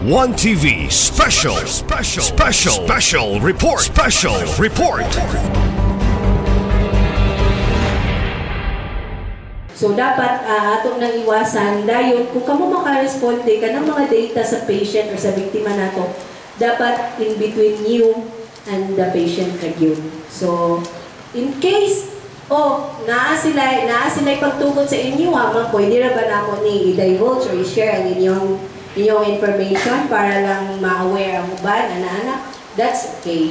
One TV special report. So dapat atong nang iwasan dayon kung kamo makaresponde ka ng mga data sa patient or sa biktima nato, dapat in between you and the patient gyud. So in case naa sila pagtugon sa inyo pwede ra ba namo ni i-divulge or i-share ang inyong information para lang ma-aware ang uban ana, that's okay.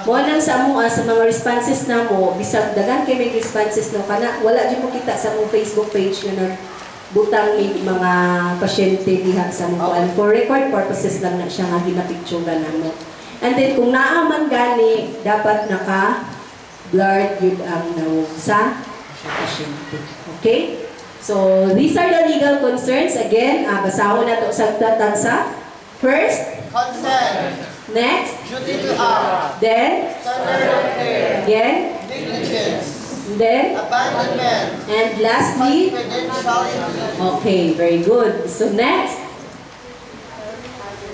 Mo lang sa mga responses namo, bisag dagan kay may responses no kana wala jud mo kita sa mong Facebook page nga butang mga pasyente diha sa mong for record purposes lang na siya nga ginapicturean namo. And then kung naa man gani dapat naka-blurred yun ang nawong sa pasyente. Okay? So these are the legal concerns. Again, basahon na ito sa tatansa. First, consent. Next, Duty to act. then, Standard of care. again, Negligence. then, Abandonment. and lastly, Confidentiality. okay, very good. So next,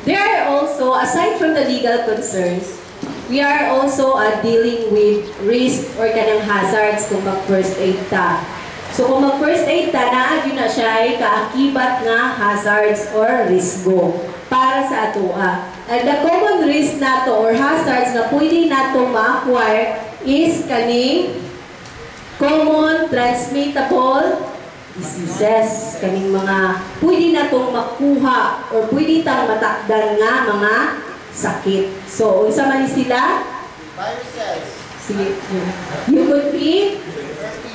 there are also, aside from the legal concerns, we are also dealing with risk or kanang hazards kung mag-first aid ta. So kung mag-first aid ta, naagyo na siya ay kaakibat nga hazards or risgo para sa atoa. And the common risk nato or hazards na pwede nato ma-acquire is kaning common transmittable diseases, kaning mga pwede natong makuha or pwede tang matakdan nga mga sakit. So, unsa man sila? Viruses. Sige. You could be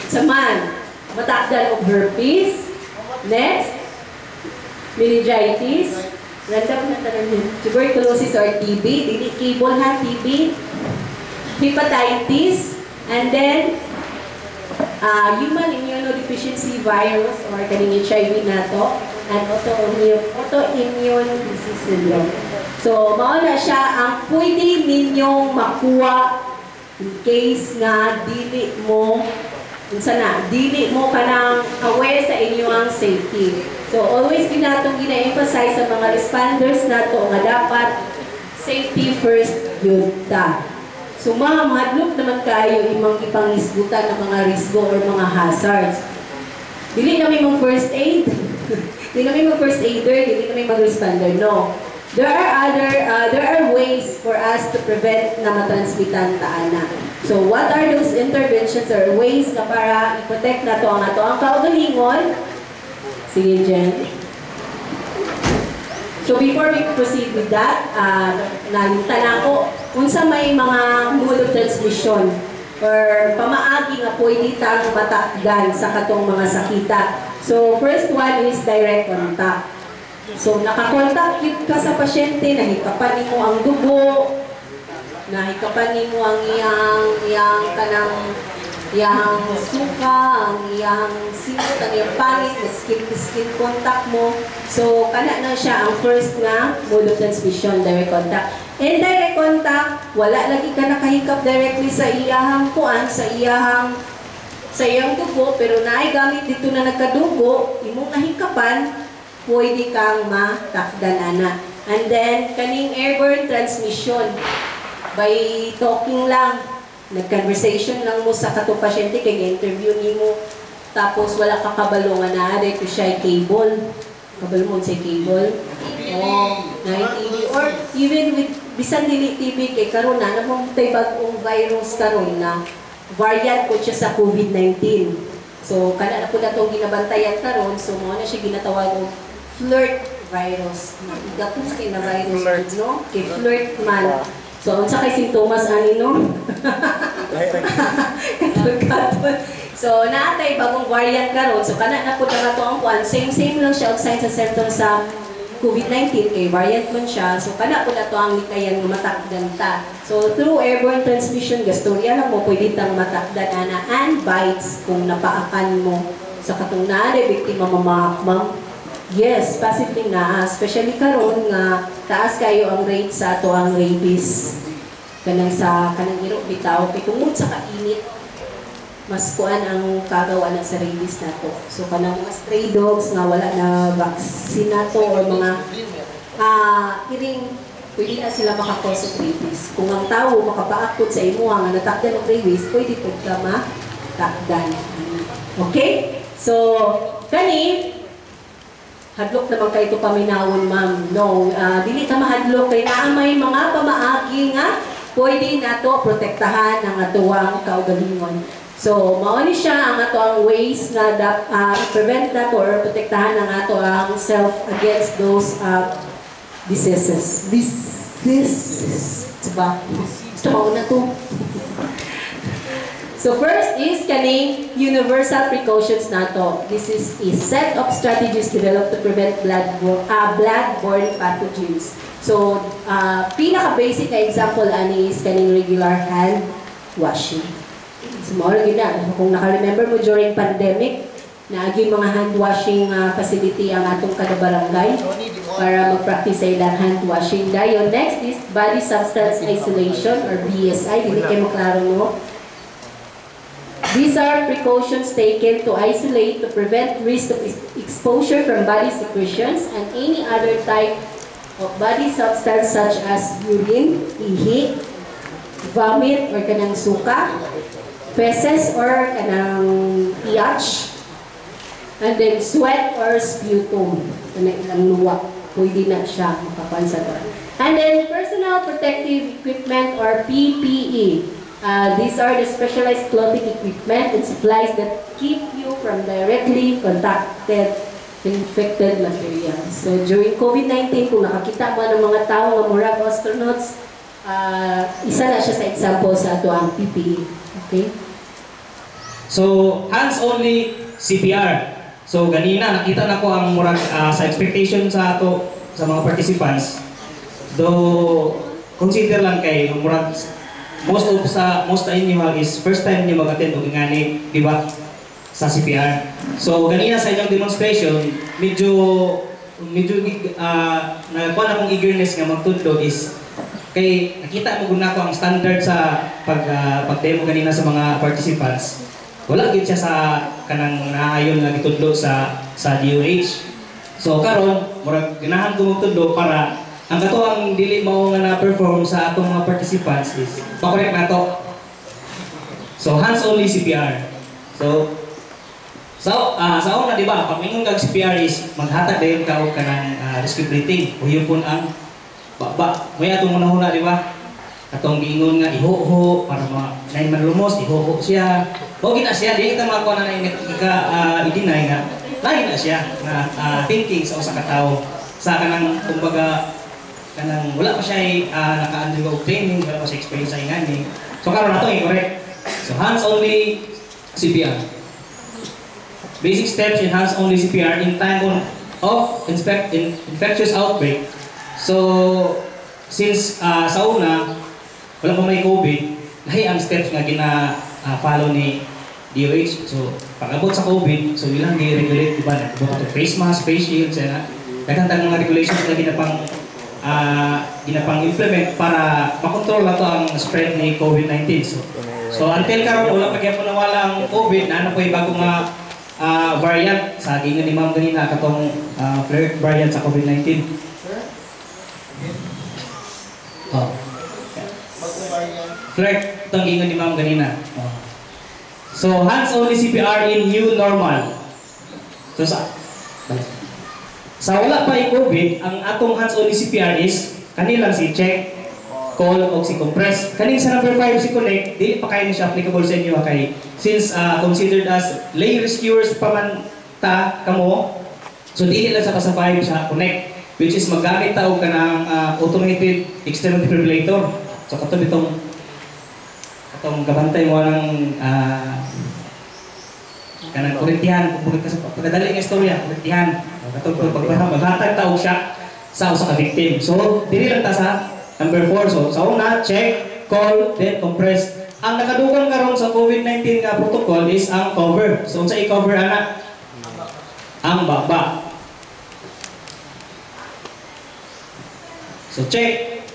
saman, matakdan of herpes. Next, meningitis. Random na tanan yun. Tuberculosis or TB. Dili cable ha, TB. Hepatitis. And then, human immunodeficiency virus or kaning HIV nato. And autoimmune disease syndrome. So, mauna siya ang pwede ninyong makuha in case nga dili mo kanang aware sa inyong safety. So, always ginatong gina-emphasize sa mga responders nato nga dapat safety first yun ta. So, mahadlok naman kayo imong ipangisgutan ng mga risgo or mga hazards. Dili kami mag-first aid. Dili kami mag-first aider, dili kami mag-responder. No. There are ways for us to prevent na matransmitan taana. So, what are those interventions or ways na para i-protect na to ang kaugalingon? Sige, Jen. So, before we proceed with that, nalita ko, unsa may mga mode of transmission or pamaagi nga pwede tang matakdan sa katong mga sakita. So, first one is direct contact. So, nakakontak ka sa pasyente, nahikapan mo ang dugo, nahikapan mo ang iyang suka, ang iyang sinot, ang iyang pangit, skin contact mo. So, kana na siya ang first nga mode of transmission, direct contact. And direct contact, wala lagi ka nakahikap directly sa iyang kuan, sa iyang dugo, pero naay gamit dito na nagkadugo, imong nahikapan, pwede kang matakdan ana. And then, kaning airborne transmission, by talking lang, nag-conversation lang mo sa katong pasyente, kaya interview nimo, tapos wala ka kabalo nga na, dahil ko siya cable. Kabalo mo siya cable. Na-TV. Or even with, bisan dili TV, kay karon na, namang tay bagong virus karon na, variant ko siya sa COVID-19. So, kana na po na itong ginabantayan karon, so mo na siya ginatawag ng flirt virus. Igapos kay na virus, no? Kay flirt man. So, unsa kay sintomas ani no? Katol-katol. So, naatay bagong variant karon. So, kana na po na ito ang kuan. Same lang siya og signs and symptoms sa COVID-19 kay variant man siya. So, kana po na ito ang likayan matakdan ta. So, through airborne transmission, gastorya lang mo pwede tang matakdan ana and bites kung napaakan mo sa katong naanay biktima ma'am. Yes, possibly na. Especially karon nga taas kayo ang rate sa ato ang rabies. Kanang iro bitaw kay tungod sa kainit mas kuan ang kagawa na sa rabies nato. So kanang mga stray dogs nga wala na vaccine nato or mga iring pwede na sila maka-cause of rabies. Kung ang tao makapaakot sa imo nga natakdan ng rabies, pwede po ka matakdan. Okay? So, kani, hadlok naman kayo ito paminawon, ma'am. No, dili ka mahadlok kay naamay mga pamaagi nga pwede na to protektahan ang atuang kaugalingon. So, mao ni siya ang ato ang ways na prevent that or protektahan ang ato ang self against those diseases. Diba? Ito na to. So first is kaning universal precautions nato. This is a set of strategies developed to prevent blood-borne pathogens. So pinaka-basic na example ani is kaning regular hand washing. So mao lagi na kung naka-remember mo during pandemic, naagi mga hand washing facility ang atong kada barangay para mag-practice sa ilang hand washing. Dayon next is body substance isolation or BSI. Dili kay maklaro mo. These are precautions taken to isolate, to prevent risk of exposure from body secretions and any other type of body substance such as urine, ihi, vomit or kanang suka, feces or kanang pH, and then sweat or sputum. Kanang ilang luwa. Pwede na siya makapansa doon. And then personal protective equipment or PPE. These are the specialized clothing equipment and supplies that keep you from directly contacted infected materials. So during COVID-19, kung nakakita mo ng mga tao nga murag astronauts, isa na siya sa example sa ato ang PPE. Okay? So, hands-only CPR. So, ganina, nakita na ko ang murag sa expectation sa ato sa mga participants. Though, consider lang kay murag most inyo is first time niyo mag-attend og ingani, di ba? Sa CPR. So ganina sa inyong demonstration, medyo nagkuha na akong eagerness nga magtudlo is kay nakita mo guna ko ang standard sa pag-demo ganina sa mga participants. Wala gid siya sa kanang naayon nga gitudlo sa DOH. So karon murag ganahan ko magtudlo para ang kato ang dili mao nga na-perform sa atong mga participants is pa-correct na to. So hands only CPR. So sa una di ba, pag mingon kag CPR is maghatag dayon ka og kanang rescue breathing. Uyopon ang baba. May atong una di ba? Atong giingon nga iho-ho para nay manlumos, iho-ho siya. O gina siya di kita makuha na i-deny nga. Lain na siya na thinking sa usa ka tawo sa kanang kumbaga kanang wala pa siya naka-undergo training, wala pa siya experience sa ingani. So karon nato i-correct. So hands only CPR. Basic steps in hands only CPR in time of infectious outbreak. So since sa una wala pa may COVID, lahi ang steps nga follow ni DOH. So pag-abot sa COVID, so ilang di-regulate diba na face mask, face shield, daghang mga regulations na ginapang-implement para makontrol na to ang spread ni COVID-19. So until karon wala pa gyapon nawala ang COVID, na po yung bagong variant sa gingon ni Ma'am ganina katong flirt variant sa COVID-19. Oh. Flirt itong gingon ni Ma'am ganina. Oh. So hands only CPR in new normal. So sa wala pa yung COVID, ang atong hands-only CPR is kanilang si check, call, o si compress. Kaning sa number 5 si connect, di pa kayo ni siya applicable sa inyo kay since considered as lay rescuers pa man ta kamo, so di lang sa 5 sa connect, which is magamit ta og kanang automated external defibrillator. So katong itong gabantay mo ng kanang kurentihan, pagkadali ng istorya, kurentihan. Katong maghatag tao siya sa usa ka victim. So, dili lang ta sa number 4. So, sa una, check, call, then compress. Ang nakadugang karon sa COVID-19 nga protocol is ang cover. So, unsa i-cover ana? Ang baba. So, check.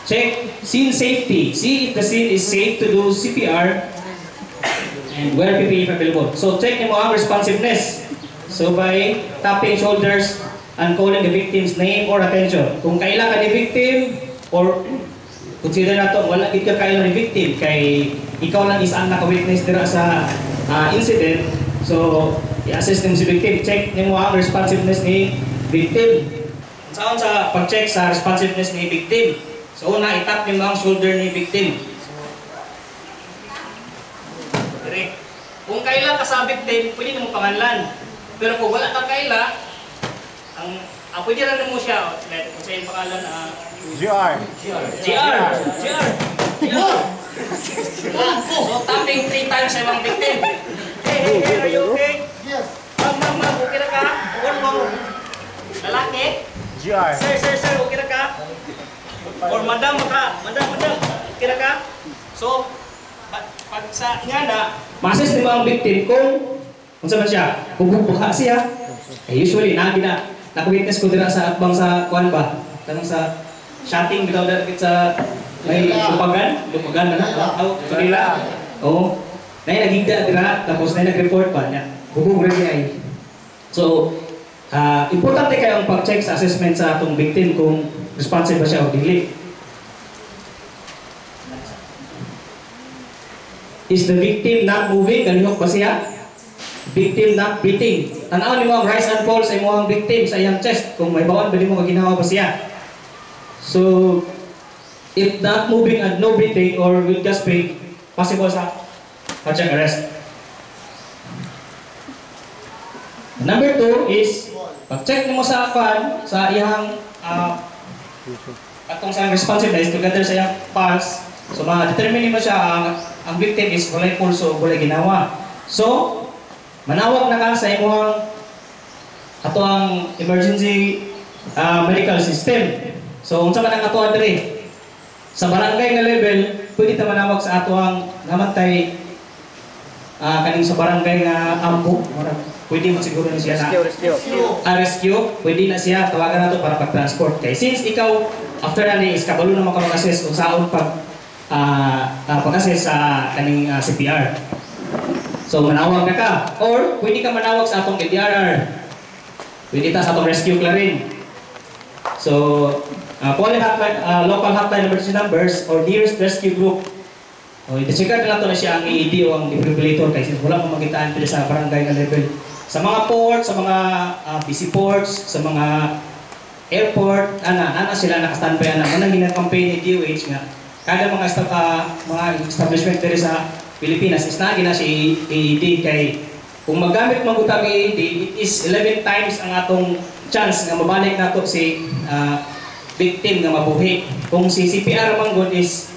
Check scene safety. See if the scene is safe to do CPR and where PPE available. So check mo ang responsiveness. So by tapping shoulders and calling the victim's name or attention. Kung kaila ka ni victim or consider na to, wala gid ka kaila ni victim kay ikaw lang isa ang naka-witness dira sa incident. So i-assess nimo si victim, check nimo ang responsiveness ni victim. Saan sa pag-check sa responsiveness ni victim? So una, itap nimo ang shoulder ni victim. Direct. Kung kaila ka sa victim, pwede nimo pangalan. Pero kung wala ka kaila, pwede lang mo siya, kung sa iyong pangalan, GR. So, tapping 3 times sa ibang victim. Hey, are you okay? Yes. Ma'am, okay na ka? Or lalaki? GR. Sir, okay na ka? Or madam, okay na ka? So, pag sa ingana, ma-assess ni mga victim kung saan siya, kung bubukha siya, usually, naka-witness ko dira sa atbang sa kuan ba? Tanong sa shotting, bitaw dito sa may lupagan na kanila. Oo. Nagigda dira, tapos nag-report pa niya. Bubong rin niya. So, importante kayo ang pag-check sa assessment sa atong victim kung responsive ba siya o dili. Is the victim not moving? Ganihok ba siya? Victim not breathing. Tanaw ni mo ang rise and fall sa imong victim sa iyang chest. Kung may bawon, pwede mo maginawa ba siya? So, if not moving and no breathing or will just be possible sa cardiac arrest. Number 2 is, pag-check mo sa sa iyang atong sa responsiveness together sa iyang pulse. So, ma-determine mo siya ang victim is walay pulse o walay ginawa. So, manawag na ka sa imong ato ang emergency medical system. So unsa man ang ato diri sa barangay nga level, pwede ta manawag sa ato ang namatay kaning sa barangay nga ambo. Pwede mo siguro na siya na rescue. Pwede na siya tawagan nato para pag-transport. Kay since ikaw after ani is kabalo na maka-assess kung saon pag-assess sa kaning CPR. So, manawag na ka. Or, pwede ka manawag sa atong LDRR. Pwede ta sa atong rescue clarin. So, local hotline emergency numbers or nearest rescue group. O, i-checkar na na siya ang AED o ang defibrillator kasi wala mo magitaan pwede sa barangay na level. Sa mga ports, sa mga busy ports, sa mga airport, ana sila nakastandby na. Manang gina-campaign ni DOH nga. Kada mga establishment diri sa Pilipinas is na si AED kay kung magamit man ang AED, it is 11 times ang atong chance nga mabalik nato si victim nga mabuhi. Kung si CPR man gud is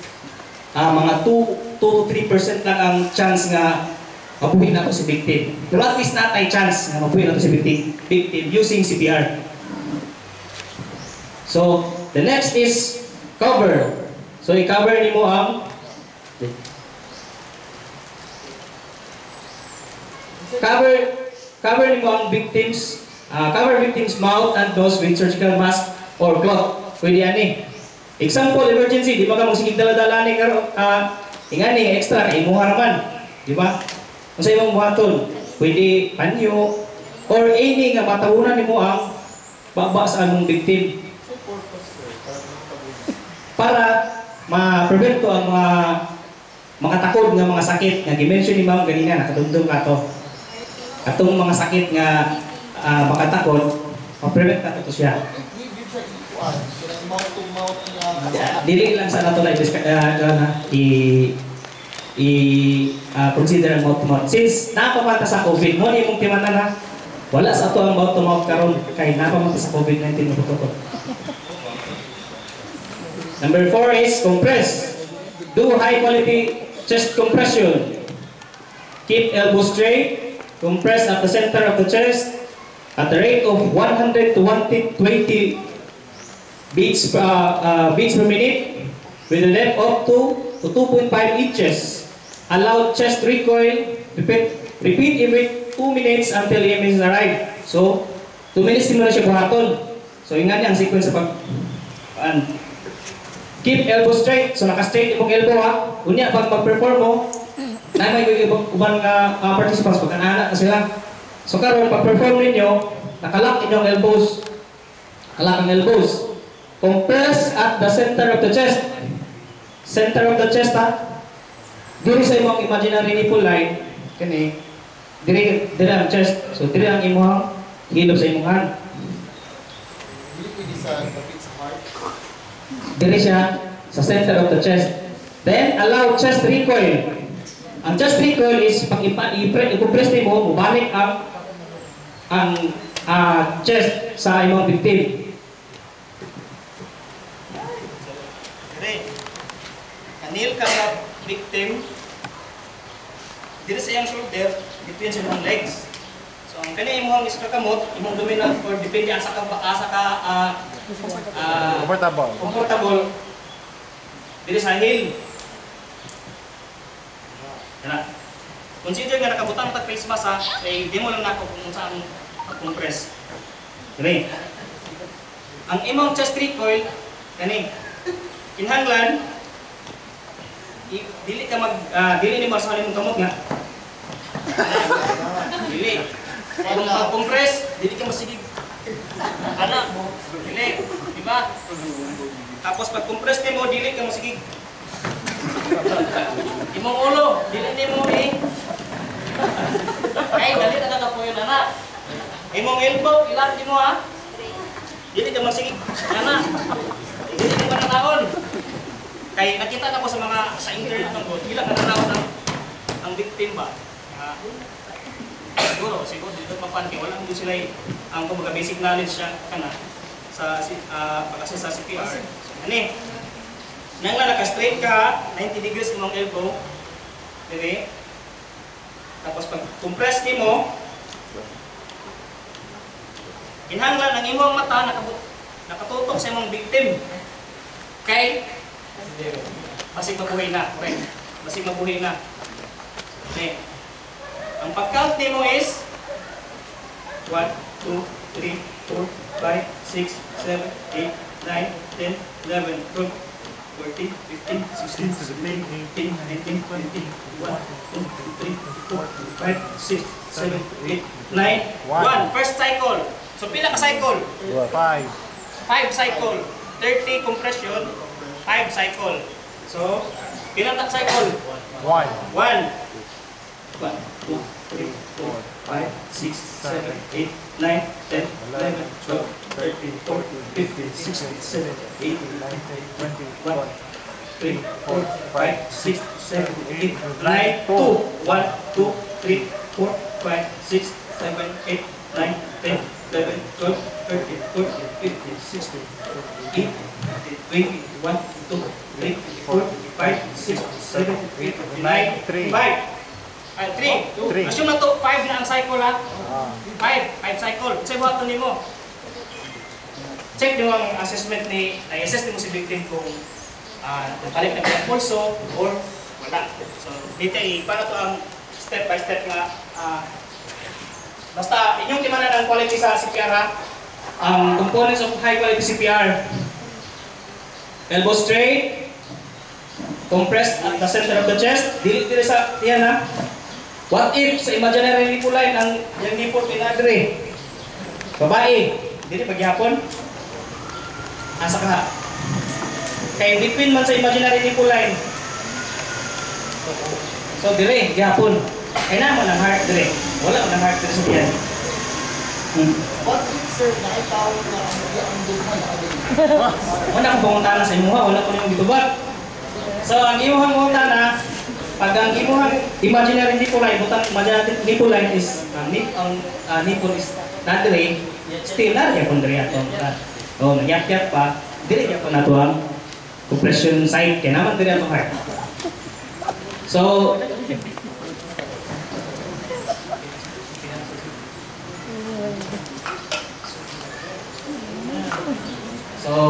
mga 2 to 3% lang ang chance nga mabuhi nato si victim. Pero at least natay chance nga mabuhi nato si victim using CPR. So, the next is cover. So, i-cover nimo ang cover nimo ang victims, cover victims' mouth and nose with surgical mask or cloth. Pwede ani. Example, emergency, di ba ka magsigig dala-dala ni ingani extra kay imuha raman, di ba? Kung sa imong buhaton, pwede panyo or any nga matawunan nimo ang baba sa among victim para ma-prevent to ang mga takod nga mga sakit nga gi-mention ni ma'am ganina nakadumdum ka to. Atong mga sakit nga makatakod, ma-prevent na to siya. Dili lang sa nato na consider ang mouth to mouth. Since napamata sa COVID, mo ni mong timana na wala sa ato ang mouth to mouth karon kay napamata sa COVID-19 na puto. Number 4 is compress. Do high quality chest compression. Keep elbow straight. Compress at the center of the chest at the rate of 100 to 120 beats per minute with a depth up to 2.5 inches. Allow chest recoil. Repeat every 2 minutes until EMS arrive. So, 2 minutes din mo na siya buhaton. So, ingat niya ang sequence sa keep elbow straight. So, naka-straight yung elbow ha. Unya, pag mag-perform mo, na may ibang participants, pagka naanak na sila. So karon pag-perform ninyo, nakalak inyong elbows. Nakalak ang elbows. Compress at the center of the chest. Center of the chest ha. Diri sa imong imaginary nipple line, kani diri ang chest. So diri ang imong hilom sa imong hand. Diri siya sa center of the chest. Then allow chest recoil. Ang chest recoil is pag i-compress nimo, mubalik ang chest sa imong victim. Diri. Kanil ka sa victim. Diri sa iyang shoulder, between sa imong legs. So ang kani imong isa ka kamot, imong dominant or depende sa comfortable. Diri sa heel. Kana. Consider nga nakabutang tag face mask ha, kay di mo lang nako kung saan pag-compress. Diri. Ang imong chest recoil kani kinahanglan dili ka dili ni masahan imong kamot nga. Dili. Kung mag-compress, dili ka masigig. Ana, dili, di ba? Tapos pag-compress nimo, dili ka masigig. Imong ulo, dili nimo ni. Ay, dali na kakapuyon ana. Imong elbow, ilan mo ha? Dili ka masigig. Ana. Dili ka mananaon. Kay nakita na ko sa internet ng God, ilang nananaon ang victim ba? Siguro dito mapanti wala mo sila ang kumbaga basic knowledge siya kana sa pag-assess sa CPR. So ani nang naka-straight ka 90 degrees imong elbow dire tapos pag compress nimo kinahanglan ang imong mata nakatutok sa imong victim kay basig mabuhay na, okay? Basig mabuhay na. Okay. Ang pag-count nimo is 1, 2, 3, 4, 5, 6, 7, 8, 9, 10, 11, 12, 14, 15, 16, 17, 18, 19, 20, 1, 2, 3, 4, 5, 6, 7, 8, 9, 1. First cycle. So pila ka cycle? 5. 5 cycle. 30 compression, 5 cycle. So, pila ka cycle? 1. 1. 1, 2, 3, 4, 5, 6, 7, 8, 9, 10, 11, 12, 13, 14, 15, 16, 17, 18, 19, 20, 1, 3, 4, 5, 6, 7, 8, 9, 2, 1, 2, 3, 4, 5, 6, 7, 8, 9, 10, 11, 12, 13, 14, 15, 16, 18, 20, 1, 2, 3, 4, 5, 6, 7, 8, 9, 5. 3. Assume na to 5 na ang cycle ha. 5 cycle. Kasi buhaton nimo. Check nyo ang assessment ni i-assess nimo si victim kung nakalit na ang pulso or wala. So dito para to ang step by step nga basta inyong timanan ang quality sa CPR ha. Ang components of high quality CPR. Elbow straight, compressed at the center of the chest. Dili sa tiyan ha. What if sa imaginary nipple line ang yung nipple pinadre? Babae, dili pagyapon. Asa ka? Kay between man sa imaginary nipple line. So dire gyapon. Ay naman ang heart dire. Wala ang heart dire sa tiyan. What if sir, nakitawag na ang duman Wala akong pangutana sa imuha, wala ko nang gitubat. So ang imuhang pangutana, pag ang imuhang imaginary nipple line, butang imaginary nipple line is nipple is nadre, still na rin kung diri ato. O nagyap-yap pa, diri gyapon nato ang compression site kay naman diri ato heart. So,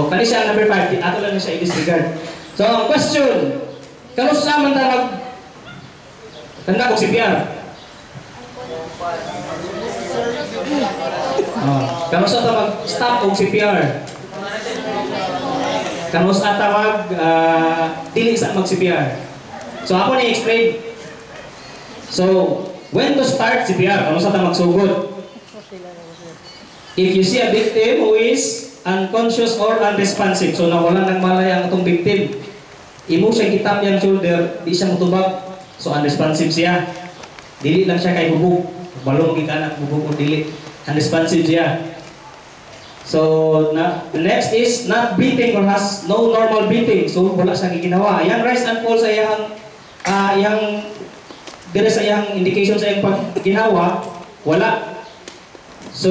kani siya number 5, ato lang siya i-disregard. So, ang question, kanusa man ta tanda ko CPR? Kanusa ta mag-stop og CPR? Kanusa ta dili sa mag-CPR? So, ako ni-explain. So, when to start CPR, ano sa ta magsugod? If you see a victim who is unconscious or unresponsive, so nawalan ng malay ang atong victim, imo siya kitap yung shoulder, di siya mutubag, so unresponsive siya. Dili lang siya kay bubog, balong gikanak bubog o dili, unresponsive siya. So, the next is not breathing or has no normal breathing. So, wala siyang ginawa. Yang rise and fall sa iyang dire sa iyang indication sa iyang pagginawa, wala. So,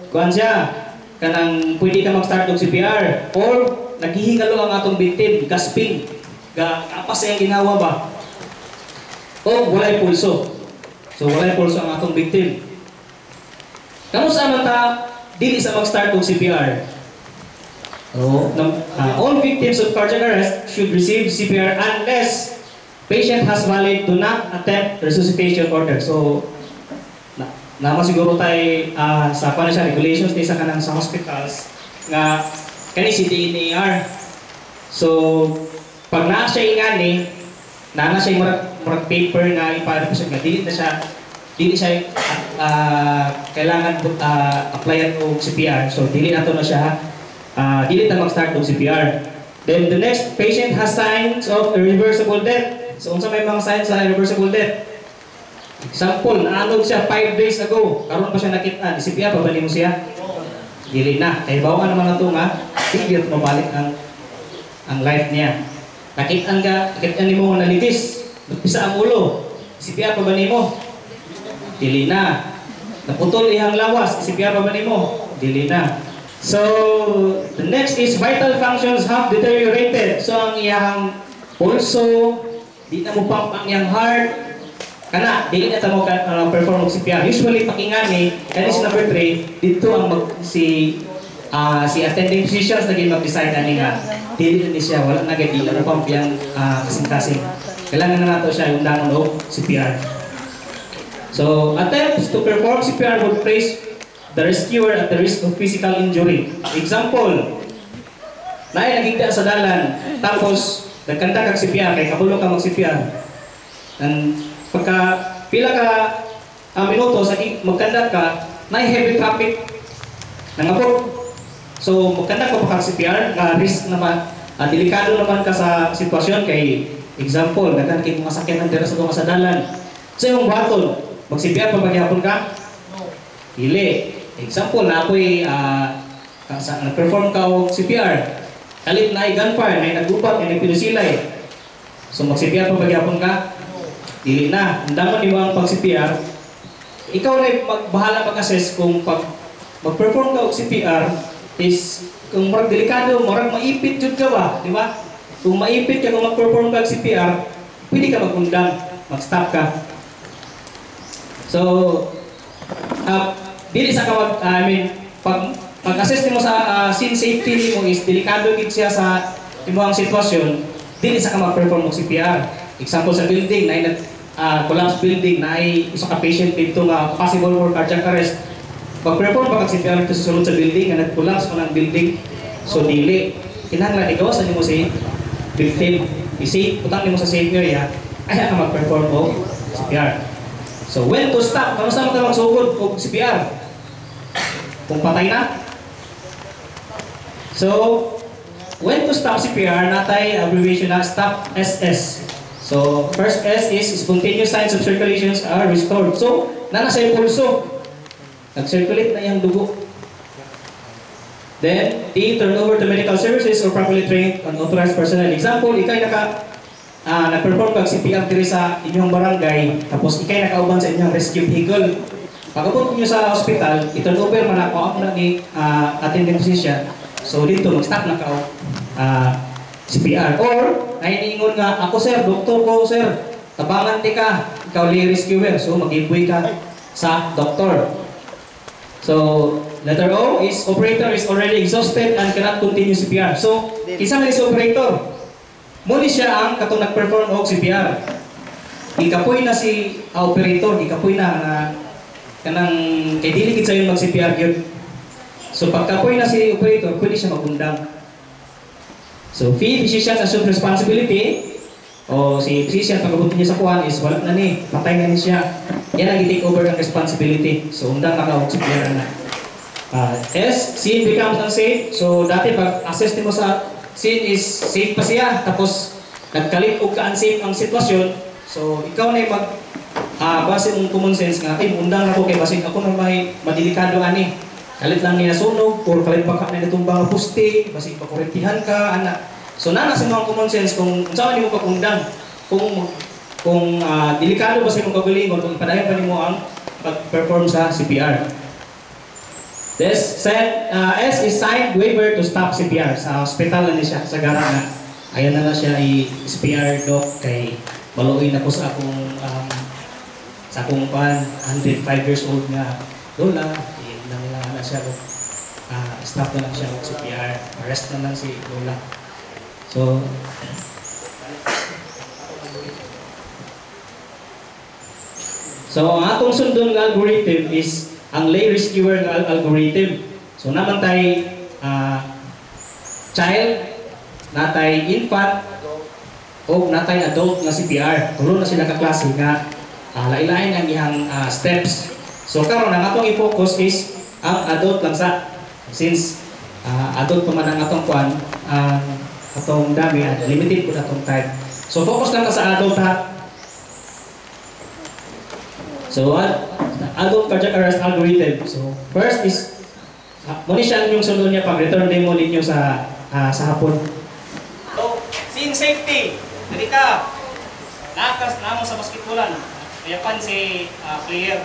kuan siya, kanang pwede ka mag-start og CPR or naghihingalo ang atong victim, gasping, kapas sa iyang ginawa ba? O walay pulso. So, walay pulso ang atong victim. Kamusta man ta dili sa mag-start og CPR? All victims of cardiac arrest should receive CPR unless patient has valid do not attempt resuscitation order. So, naman siguro tayo sa siya, regulations tayo sa kanang sa hospitals nga kani CTNAR. So, pag naa siya ingani, naa siya murag paper nga ipaano siya nga dili siya kailangan applyan og CPR. So, dili nato na siya dili ta mag-start og CPR. Then the next, patient has signs of irreversible death. So, unsa may mga signs sa irreversible death? Example, naanog siya 5 days ago. Karon pa siya nakita. CPR pa ba nimo siya? Dili na. Kay bawa naman na ito nga, hindi ito mabalik ang life niya. Nakita nimo nga nalitis. Nagpisa ang ulo. CPR pa ba nimo? Dili na. Naputol iyang lawas. CPR pa ba nimo? Dili na. So, the next is vital functions have deteriorated. So, ang iyang pulso, di na mo pump ang iyang heart, kana, dili na tamo perform og CPR. Usually pakingani, is number 3, dito ang si attending physicians naging mag-decide ani nga dili ni siya wala na gid lang pump yang kasing-kasing. Kailangan na nato siya undangon og CPR. So, attempts to perform CPR would place the rescuer at the risk of physical injury. Example, naay nagigda sa dalan, tapos nagkanta kag CPR kay kabulong ka mag-CPR. And pagka pila ka minuto sa magkanda ka, naay heavy traffic nangabot. So magkanda ka pa CPR, risk naman, delikado naman ka sa sitwasyon kay example, nagkakit mga sakyanan dira sa mga sadalan. So yung baton, mag-CPR pa paghihapon ka? Dili. Example, na ako'y nag-perform ka o CPR. Kalit na ay gunfire, na ay nagupat, na ay nagpinusilay. So mag-CPR pa paghihapon ka? Dili na. Andaman mo ang pag-CPR. Ikaw na magbahala mag-assess kung mag-perform ka o CPR is kung marag delikado, marag maipit jud ka ba? Di ba? Kung maipit ka kung mag-perform ka o CPR, pwede ka mag-undang, mag-stop ka. So, dili sa pag-assess nimo sa scene safety nimo is delikado gid siya sa imong sitwasyon, dili sa ka mag-perform og CPR. Example sa building na collapse building na ay usa ka patient dito nga possible for cardiac arrest. Pag-perform pa kag CPR dito sa sulod sa building nga nag-collapse man ang building, so dili. Kinahanglan igawas nimo si victim. I-safe, putang nimo sa safe area, ay ka mag-perform og CPR. So when to stop? Kamusta mo ka magsugod og CPR? Kung patay na? So, when to stop CPR, natay abbreviation na stop SS. So, first S is spontaneous signs of circulations are restored. So, nana siya yung pulso. Nag-circulate na yung dugo. Then, D, turn over to medical services or properly trained and authorized personnel. Example, ikay nag-perform kag CPR diri sa inyong barangay, tapos ikay nakauban sa inyong rescue vehicle. Pagkabot niyo sa hospital, i-turn over man ako na ni attending physician. So dito mag-stop na ka CPR. Or ay niingon nga ako sir, doktor ko sir, tabangan ti ka, ikaw li rescuer. So mag-ipoy ka sa doktor. So letter O is operator is already exhausted and cannot continue CPR. So kinsa man si operator? Muli siya ang katong nag-perform og CPR. Ikapoy na si operator, ikapoy na kanang kay dili gid sayon mag-CPR gyud. So pagkapoy na si operator, pwede siya magundang. So physicians assume responsibility o si physician pagabot niya sa kuan is wala na ni, patay na ni siya. yan ang i-take over ng responsibility. So, undang na ka CPR na. S, scene becomes unsafe. So, dati pag assess mo sa scene is safe pa siya. Tapos, nagkalit o ka-unsafe ang sitwasyon. So, ikaw na yung base mong common sense nga, ay, undang na ko kay basig ako na may madilikado ani. Kalit lang niya sunog, or kalit baka na natumbang poste, basig pakurentihan ka, anak. So, nana sa mga common sense kung saan mo pag-undang. Kung delikado ba sa imong kagalingon, kung ipadayon pa nimo ang pag-perform sa CPR. S is signed waiver to stop CPR. Sa hospital na siya, sa gara na. Ayan na siya i-CPR doc kay maluoy na ko sa akong 105 years old nga lola. Nangailangan na siya stop na lang siya ng CPR. Arrest na lang si lola. So, ang atong sundon nga algorithm is ang lay rescuer nga algorithm. So, naman tayo child, natay infant, o natay adult nga CPR. Tulo na sila kaklase nga lain-lain ang ihang steps. So, karon ang atong i-focus is ang adult lang sa. Since adult pa man ang atong kuan, atong dami, limited po na atong time. So, focus lang ka sa adult ha. So, adult cardiac arrest algorithm. So, first is, muna siya yung sunod niya pag return demo ninyo sa hapon. So, scene safety. Dali ka. Nakas na mo sa basketballan. Kayapan si player.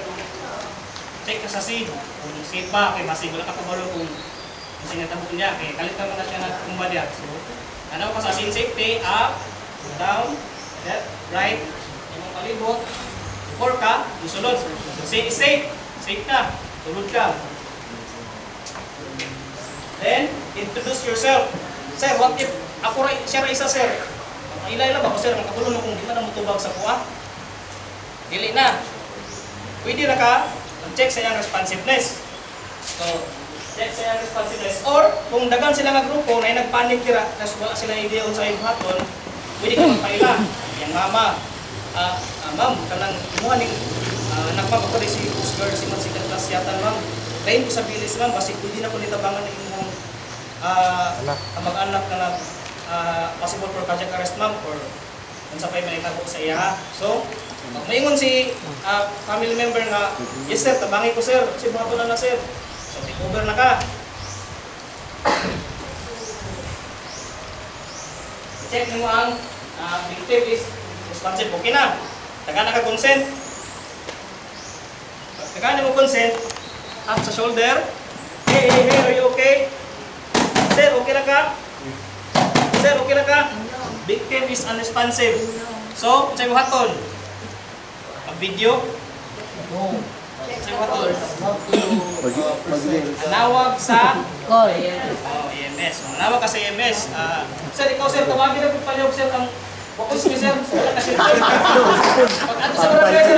Check ka sa scene. Kung safe ba, kay basig wala ka kabalo kung sinatabok niya. Kaya kalit naman na siya nagkumbadya. So, ano ka sa scene safety, up, down, left, right, yung palibot. Or ka, musulod. So, safe is safe. Safe na. Sulod ka. Then, introduce yourself. Sir, what if ako siya isa, sir? Ila-ila ba ko, sir? Makatulong mo kung di na mutubag sa kuha? Dili na. Pwede na ka, check sa iyang responsiveness. So, check sa iyang responsiveness. Or, kung dagan sila nga grupo na nagpanik tira, tapos wala sila idea sa iyong haton, pwede ka magpaila. Yang mama, ma'am, kanang kumuha ning anak ma'am, ako rin si Oscar, si Mansikan Klasyatan, ma'am. Lain ko sa bilis, ma'am, basi pwede na ko nitabangan ng imong mag-anak na possible for cardiac arrest, ma'am, or kung sa pa'y manitabo sa iya, ha. So, maingon si family member nga, yes sir, tabangin ko sir, kasi buhato na sir. So, take over na ka. Check mo ang victim is responsive. Okay na. Taga na ka consent. Taga na mo consent. Up sa shoulder. Hey, are you okay? Sir, okay na ka? Sir, okay na ka? Victim is unresponsive. So, sa'yo haton. Video. Sa'yo haton. Anawag sa EMS. Anawag ka sa EMS. Sir, ikaw sir, tawagin na po palihog sir ang focus ni sir. Wala ka sir. Pag-ato sa barangay sir.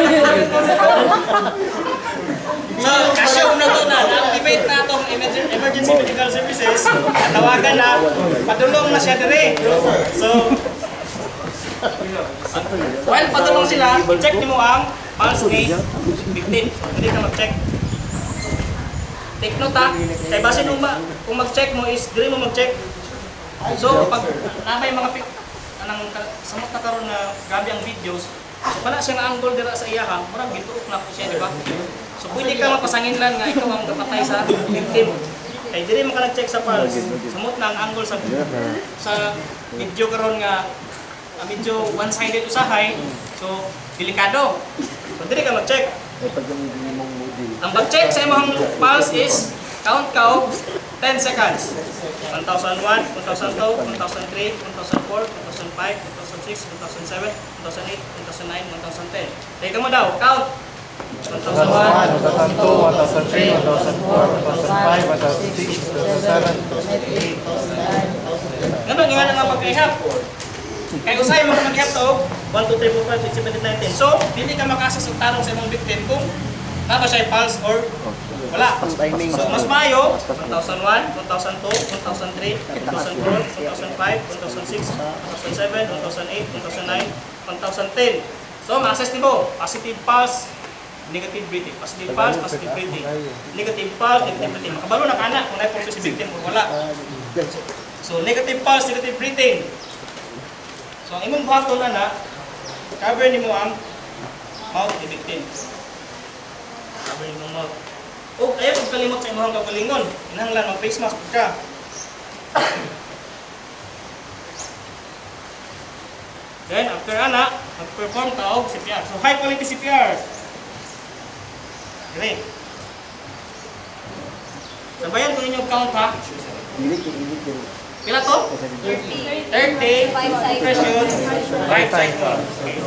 So, kasya una to na. Na-activate na itong emergency medical services. Tawagan na. Padulong na siya dire. So, while padulong sila, check mo ang pulse ni victim. Hindi ka mag-check. Take note ha. Kaya base nung kung mag-check mo is, dire mo mag-check. So, pag may mga samot na karoon na grabe ang videos, so wala siyang angle dira sa iyaha, murag gituok na po siya, di ba? So, pwede ka mapasangin lang nga ikaw ang kapatay sa victim. Kaya dire mo ka nag-check sa pulse, samot na ang angle sa video karoon nga medyo one-sided usahay, so delikado. So, dire ka mag-check. Ang pag-check sa imong pulse is count ka 10 seconds. 1001, 1002, 1003, 1004, 2005, 2006, 2007, 2008, 2009, 2010. Teka mo daw, count. 1001, 2002, 2003, 2004, 2005, 2006, 2007, 2008. Ganun nga nga pag-ihap. Kaya usahay mo mag-ihap to, 1, 2, 3, 4, 5, 6, 7, 8, 9, 10. So, hindi ka makasas ng tanong sa imong victim kung tama siya pulse or wala. So, mas mayo, 2001, 2002, 2003, 2004, 2005, 2006, 2007, 2008, 2009, 2010. So, ma-assess nimo, positive pulse, negative breathing. Positive pulse, positive breathing. Negative pulse, negative breathing. Makabalo na kana kung na-pulse si victim o wala. So, negative pulse, negative breathing. So, ang imong buhaton ana, cover nimo ang mouth ni victim. Cover nimo ang mouth. O, kaya pag kalimot sa imong kagalingon, inahanglan mag face mask ka. Then, after ana, mag-perform ka og CPR. So, high quality CPR. Okay. Sabayan ko ninyo count ha. Pila to? 30. 5 pressure. 5 cycle. Okay.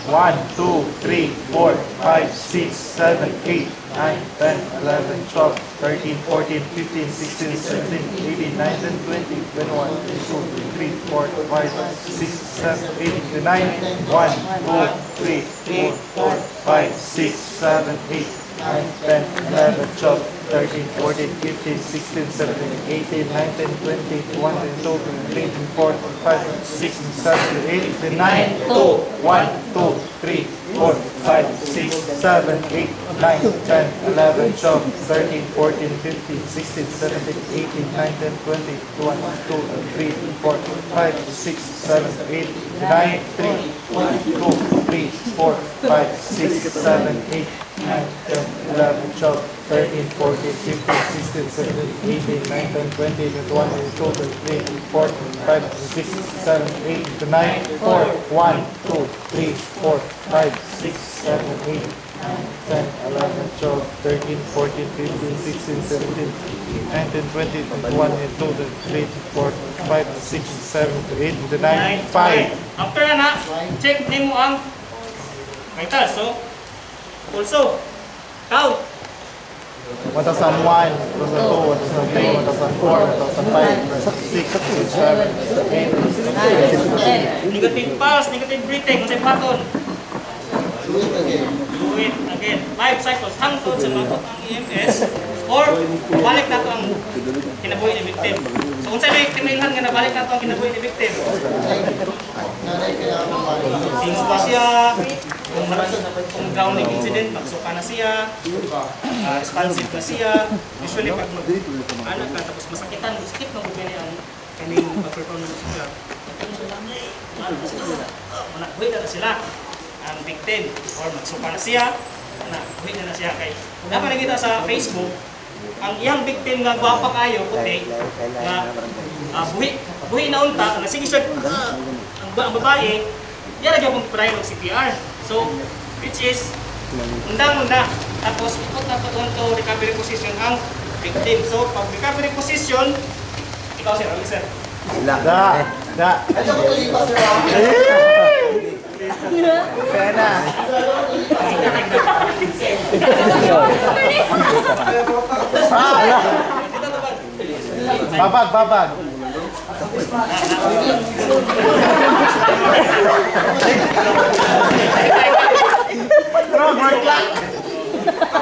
1, 2, 3, 4, 5, 6, 7, 8, 9, 10, 11, 12, 13, 14, 15, 16, 17, 18, 19, 20, 21, 22, 23, 24, 25, 6, 7, 8, 9, 1, 2, 3, 4, 5, 6, 7, 8, 9, 10, 11, 12, 13, 14, 15, 16, 17, 18, 19, 20, 21, 22, 23, 24, 25, 6, 7, 8, 9, 2, 1, 2, 3, 4, 5, 6, 7, 8, 9, 10, 11, 12, 13, 14, 15, 16, 17, 18, 19, 20, 21, 22, 23, 24, 5, 6, 7, 8, 9, 3, 1, 2, 3, 4, 5, 6, 7, 8, 9, 10, 11, 12, 13, 14, 15, 16, 17, 18, 19, 20, 21, 22, 23, 24, 5, 6, 7, 8, 9, 4, 1, 2, 3, 4, 5, 6, 7, 8, 9, 10, 11, 12, 13, 14, 15, 16, 17, 19, 20, 21, 22, 23, 24, 5, 6, 7, 8, 9, 5. After na, check nimo ang vitals. So, also, count. 1,001, 1,002, 1,003, 1,004, 1,005, 1,006, 1,007, 1,008. Negative pulse, negative breathing, kung sa'yo paton. Do it again. 5 cycles, hangtod sa matot ang EMS, or balik na ito ang kinabuhi ni victim. So, kung sa'yo may timailhan nga nabalik na ito ang kinabuhi ni victim. Tingos pa siya, kung drowning incident, magsuka na siya, responsive na siya. Usually, pag mag-anak ka, tapos masakitan, sakit na bubili ang kaning pag-performance siya. Manakbuhi na sila ang victim, or magsuka na siya, manakbuhi na siya. Kaya, dapat nakita sa Facebook, ang iyang victim nga gwapa kayo, puti, na buhi na unta, na sige siya, ang babae, yan lagi akong try ng CPR. So, which is, undang-unda. Tapos, ikot na ito to recovery position ang victim. So, pag recovery position, ikaw sir, Ali sir. Da. Ito ko yung iba, sir. Kaya na. Babag.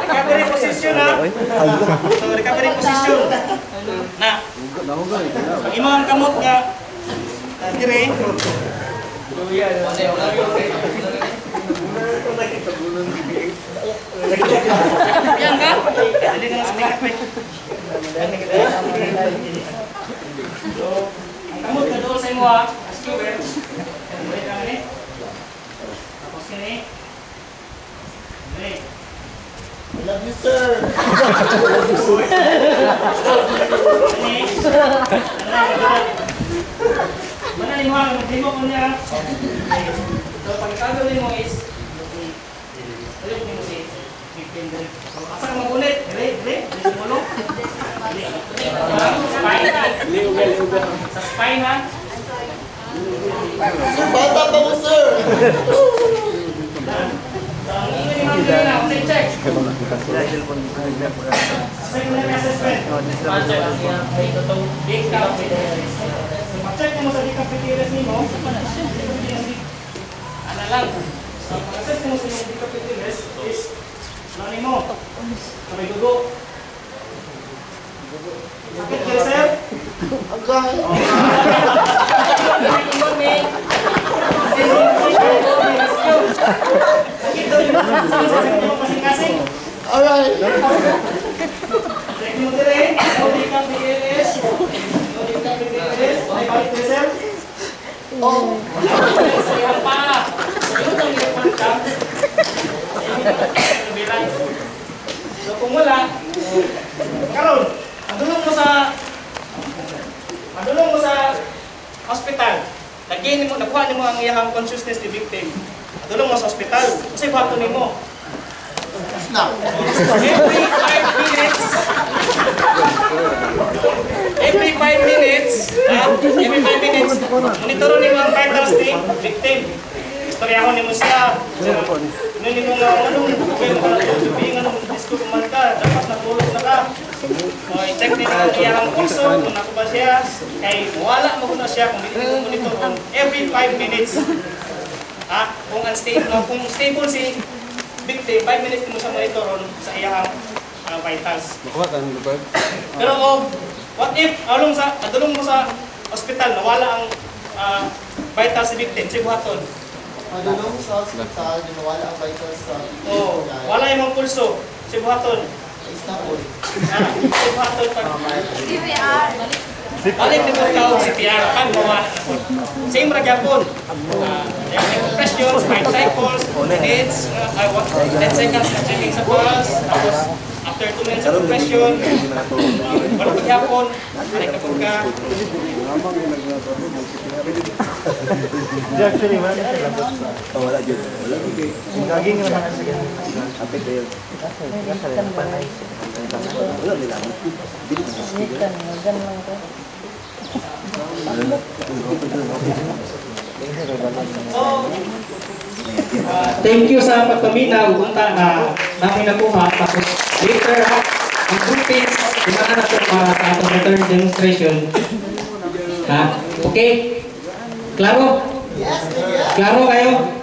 Recovery position ha. So, recovery position. Na. Ang imong kamot nga, dire. Yan ka? Dali ka na sa tingkat. So, ang kamot na doon sa imo ha. Skewer. Balik lang ni. Tapos kini. Balik. I love you, sir. Mana ni mo ang demo ko niya. So pag gagawin mo is ulit mo si victim din. So asa ka magulit? Dire, sumulong. Sa spine ha. Bata pa mo, sir. Ang ingin ni Ma'am Lina, kung check. Secondary assessment. Answer ang iyang ay totoo. Big count with so mag-check mo sa decapitated mo. Ano lang. So pag-assess mo sa iyong decapitated is ano mo? So may dugo. Sakit kayo, sir? Ang gahay. Ito yung kasing-kasing. Alright. Check mo dire. Uli kang BLS. Uli kang BLS. May balik result. Oh. Sayang pa. Yun ang ipon ka. So kung wala, karon, adulong mo sa hospital. Lagyan mo, nakuha mo ang iyang consciousness ni victim. Adulong mo sa hospital. Kasi bato nimo. Snap. Every 5 minutes, monitoron nimo ang vitals ni victim. Istoryahan nimo siya. Ano nimo nga anong disco man ka, dapat natulog na ka. So, i-check nimo ang iyang pulso, kung ako ba siya, kay wala mo na siya kung hindi mo monitoron every 5 minutes. Kung unstable, kung stable si victim, 5 minutes mo siya monitoron sa iyang vitals. Pero what if adulong mo sa ospital, nawala ang vitals si victim, si buhaton? Madulong sa hospital, nawala ang vitals sa wala yung pulso, si buhaton. Istanbul. Si buhaton pag balik ni Pagkaw si CPR, kan mawala na po. Same ra gyapon. Compressions, 5 cycles, 2 minutes, 10 seconds na checking sa pulse, tapos after 2 minutes of compression, balik ko gyapon, balik na po ka. Actually, man. Wala dyan. Gaging naman ang sige. Apit na yun. Wala nila. Thank you sa pagpamina, upunta na namin nakuha. Tapos later, ang groupings, kumana na ito para sa atong return demonstration. Okay? Klaro? Yes, yes. Klaro kayo?